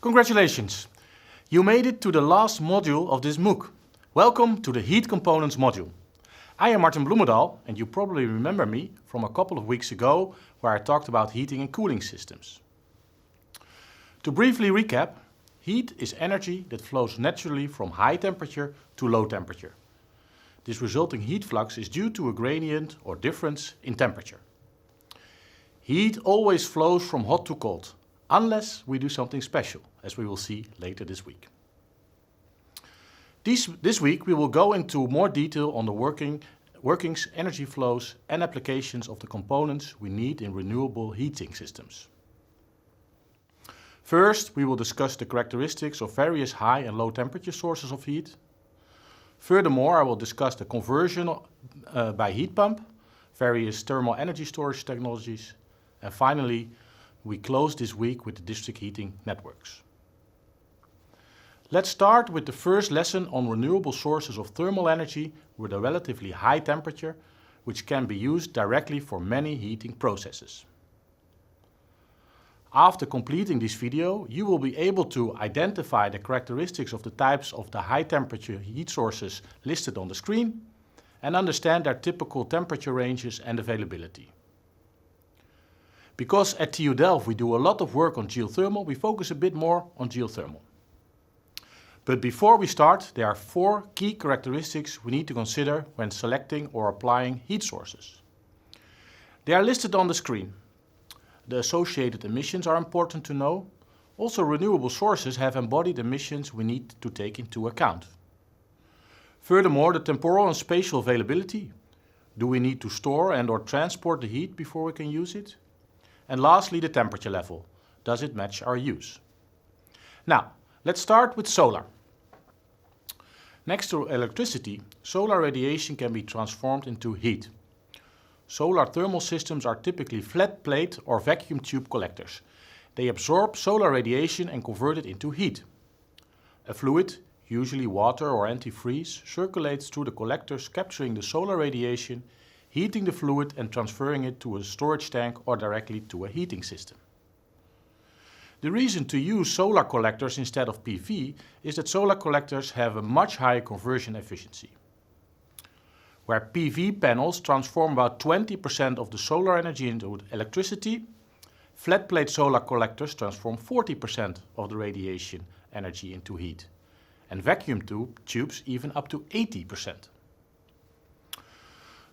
Congratulations! You made it to the last module of this MOOC. Welcome to the Heat Components module. I am Martin Bloemendaal and you probably remember me from a couple of weeks ago where I talked about heating and cooling systems. To briefly recap, heat is energy that flows naturally from high temperature to low temperature. This resulting heat flux is due to a gradient or difference in temperature. Heat always flows from hot to cold, unless we do something special, as we will see later this week. This week we will go into more detail on the workings, energy flows and applications of the components we need in renewable heating systems. First, we will discuss the characteristics of various high and low temperature sources of heat. Furthermore, I will discuss the conversion by heat pump, various thermal energy storage technologies, and finally, we close this week with the district heating networks. Let's start with the first lesson on renewable sources of thermal energy with a relatively high temperature, which can be used directly for many heating processes. After completing this video, you will be able to identify the characteristics of the types of the high temperature heat sources listed on the screen and understand their typical temperature ranges and availability. Because at TU Delft we do a lot of work on geothermal, we focus a bit more on geothermal. But before we start, there are 4 key characteristics we need to consider when selecting or applying heat sources. They are listed on the screen. The associated emissions are important to know. Also, renewable sources have embodied emissions we need to take into account. Furthermore, the temporal and spatial availability. Do we need to store and/or transport the heat before we can use it? And lastly, the temperature level. Does it match our use? Now, let's start with solar. Next to electricity, solar radiation can be transformed into heat. Solar thermal systems are typically flat plate or vacuum tube collectors. They absorb solar radiation and convert it into heat. A fluid, usually water or antifreeze, circulates through the collectors, capturing the solar radiation, heating the fluid and transferring it to a storage tank or directly to a heating system. The reason to use solar collectors instead of PV is that solar collectors have a much higher conversion efficiency. Where PV panels transform about 20% of the solar energy into electricity, flat plate solar collectors transform 40% of the radiation energy into heat, and vacuum tubes even up to 80%.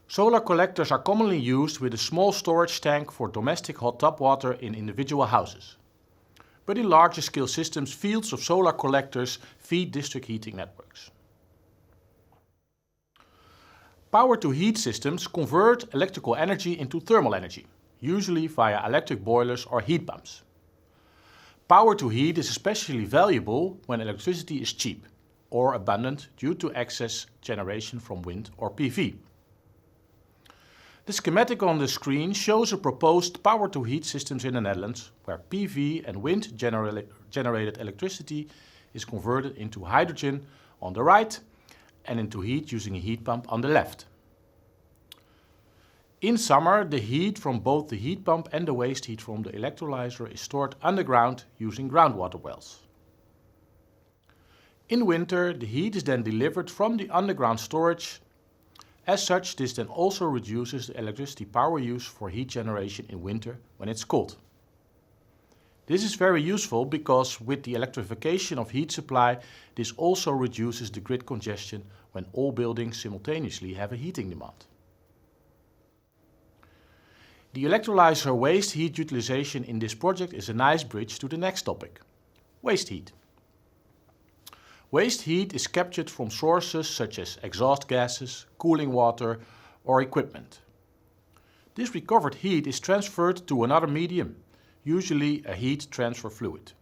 Solar collectors are commonly used with a small storage tank for domestic hot tub water in individual houses. But in larger scale systems, fields of solar collectors feed district heating networks. Power-to-heat systems convert electrical energy into thermal energy, usually via electric boilers or heat pumps. Power-to-heat is especially valuable when electricity is cheap or abundant due to excess generation from wind or PV. The schematic on the screen shows a proposed power-to-heat systems in the Netherlands where PV and wind generated electricity is converted into hydrogen on the right and into heat using a heat pump on the left. In summer, the heat from both the heat pump and the waste heat from the electrolyzer is stored underground using groundwater wells. In winter, the heat is then delivered from the underground storage. As such, this then also reduces the electricity power use for heat generation in winter when it's cold. This is very useful because with the electrification of heat supply, this also reduces the grid congestion when all buildings simultaneously have a heating demand. The electrolyzer waste heat utilization in this project is a nice bridge to the next topic, waste heat. Waste heat is captured from sources such as exhaust gases, cooling water, or equipment. This recovered heat is transferred to another medium, usually a heat transfer fluid.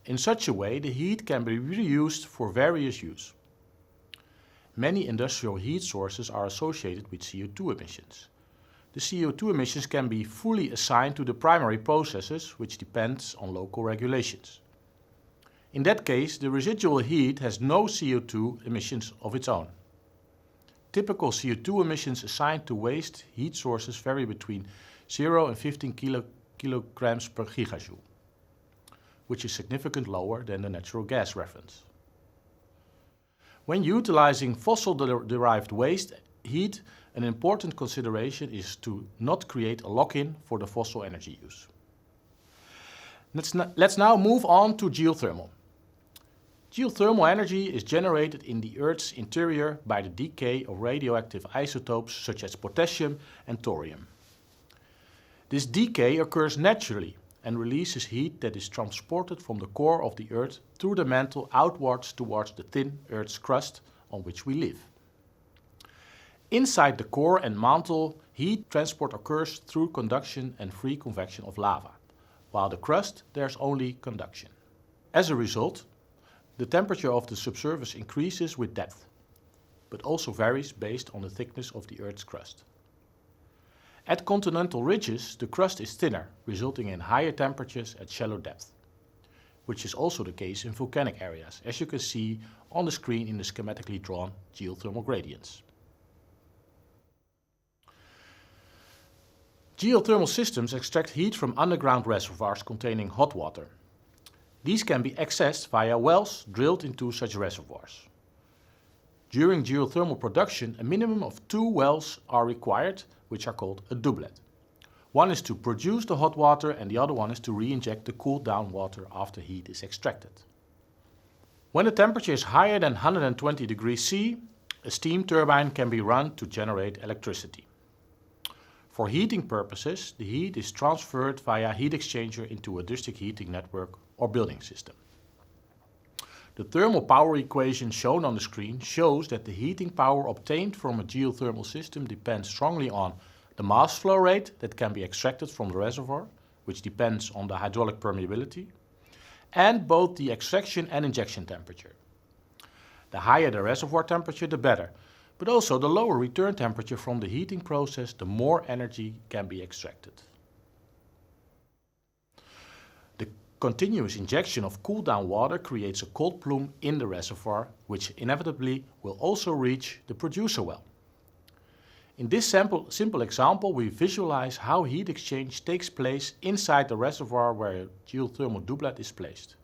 In such a way, the heat can be reused for various use. Many industrial heat sources are associated with CO2 emissions. The CO2 emissions can be fully assigned to the primary processes, which depends on local regulations. In that case, the residual heat has no CO2 emissions of its own. Typical CO2 emissions assigned to waste heat sources vary between 0 and 15 kilograms per gigajoule, which is significantly lower than the natural gas reference. When utilizing fossil-derived waste heat, an important consideration is to not create a lock-in for the fossil energy use. Let's now move on to geothermal. Geothermal energy is generated in the Earth's interior by the decay of radioactive isotopes such as potassium and thorium. This decay occurs naturally and releases heat that is transported from the core of the Earth through the mantle outwards towards the thin Earth's crust on which we live. Inside the core and mantle, heat transport occurs through conduction and free convection of lava, while the crust there's only conduction. As a result, the temperature of the subsurface increases with depth, but also varies based on the thickness of the Earth's crust. At continental ridges, the crust is thinner, resulting in higher temperatures at shallow depth, which is also the case in volcanic areas, as you can see on the screen in the schematically drawn geothermal gradients. Geothermal systems extract heat from underground reservoirs containing hot water. These can be accessed via wells drilled into such reservoirs. During geothermal production, a minimum of 2 wells are required, which are called a doublet. One is to produce the hot water and the other one is to re-inject the cooled down water after heat is extracted. When the temperature is higher than 120 degrees C, a steam turbine can be run to generate electricity. For heating purposes, the heat is transferred via heat exchanger into a district heating network or building system. The thermal power equation shown on the screen shows that the heating power obtained from a geothermal system depends strongly on the mass flow rate that can be extracted from the reservoir, which depends on the hydraulic permeability, and both the extraction and injection temperature. The higher the reservoir temperature, the better, but also the lower return temperature from the heating process, the more energy can be extracted. The continuous injection of cooled down water creates a cold plume in the reservoir, which inevitably will also reach the producer well. In this simple example, we visualize how heat exchange takes place inside the reservoir where a geothermal doublet is placed.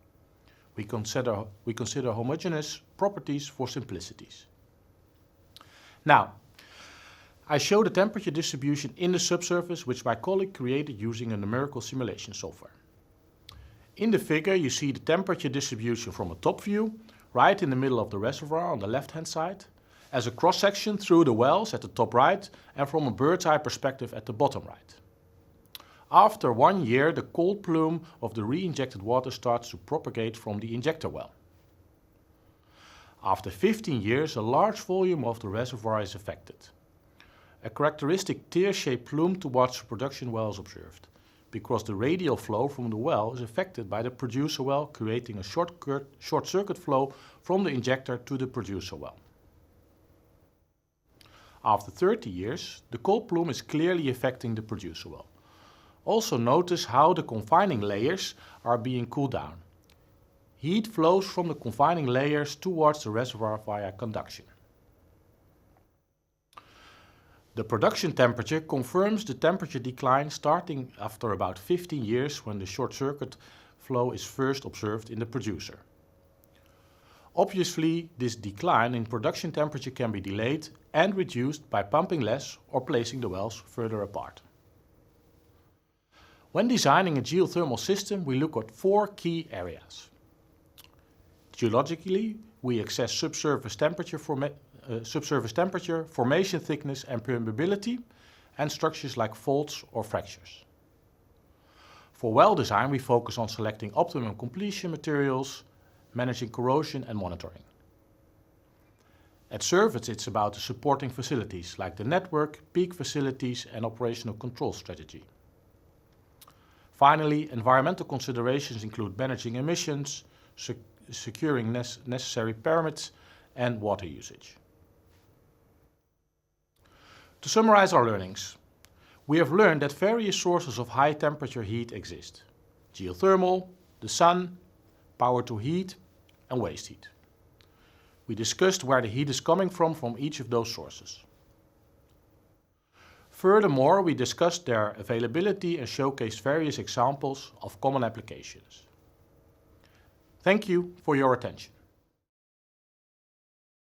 We consider homogeneous properties for simplicities. Now, I show the temperature distribution in the subsurface, which my colleague created using a numerical simulation software. In the figure, you see the temperature distribution from a top view, right in the middle of the reservoir on the left-hand side, as a cross-section through the wells at the top right, and from a bird's-eye perspective at the bottom right. After 1 year, the cold plume of the re-injected water starts to propagate from the injector well. After 15 years, a large volume of the reservoir is affected. A characteristic tear-shaped plume towards the production well is observed, because the radial flow from the well is affected by the producer well, creating a short-circuit flow from the injector to the producer well. After 30 years, the cold plume is clearly affecting the producer well. Also notice how the confining layers are being cooled down. Heat flows from the confining layers towards the reservoir via conduction. The production temperature confirms the temperature decline starting after about 15 years when the short-circuit flow is first observed in the producer. Obviously, this decline in production temperature can be delayed and reduced by pumping less or placing the wells further apart. When designing a geothermal system, we look at 4 key areas. Geologically, we assess subsurface temperature, formation thickness and permeability, and structures like faults or fractures. For well design, we focus on selecting optimum completion materials, managing corrosion and monitoring. At surface, it's about the supporting facilities like the network, peak facilities and operational control strategy. Finally, environmental considerations include managing emissions, securing necessary permits and water usage. To summarize our learnings, we have learned that various sources of high temperature heat exist: geothermal, the sun, power to heat, and waste heat. We discussed where the heat is coming from each of those sources. Furthermore, we discussed their availability and showcased various examples of common applications. Thank you for your attention.